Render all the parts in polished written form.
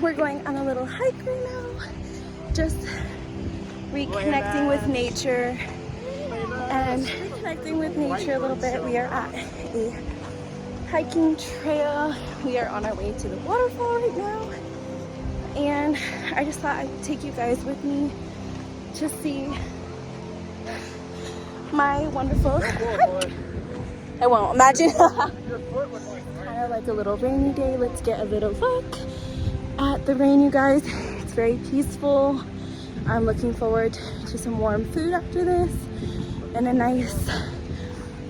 we're going on a little hike right now, just reconnecting with nature and reconnecting with nature a little bit. We are at a hiking trail. We are on our way to the waterfall right now, and I just thought I'd take you guys with me to see my wonderful hike. I won't imagine. Kind of like a little rainy day. Let's get a little look at the rain, you guys. It's very peaceful. I'm looking forward to some warm food after this and a nice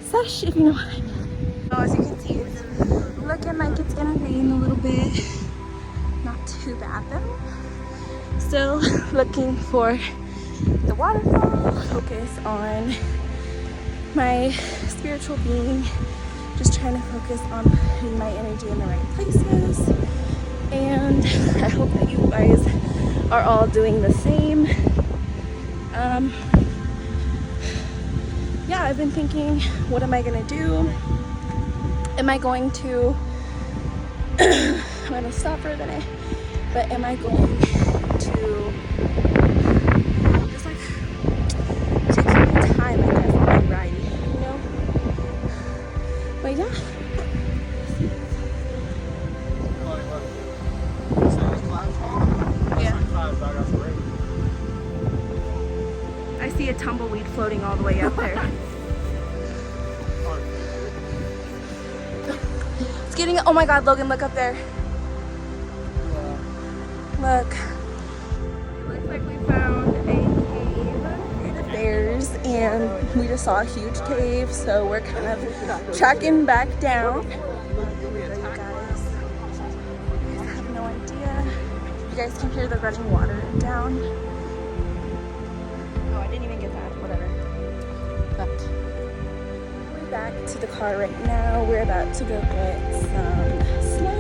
sesh, if you know what I mean. Oh, as you can see, it's looking like it's gonna rain a little bit. Not too bad though. Still looking for the waterfall. Focus on my spiritual being. Just trying to focus on putting my energy in the right places. And I hope that you guys are all doing the same. Yeah, I've been thinking, what am I gonna do? Am I going to, I'm gonna stop for a minute, but am I going to just like take some time, I guess, on my ride, you know? But yeah. I see a tumbleweed floating all the way up there. It's getting, oh my God, Logan, look up there. Look. Looks like we found a cave. There's, and we just saw a huge cave, so we're kind of tracking back down. You guys have no idea. You guys can hear the running water down. Oh, I didn't even get that. Whatever. But we're back to the car right now. We're about to go get some snacks.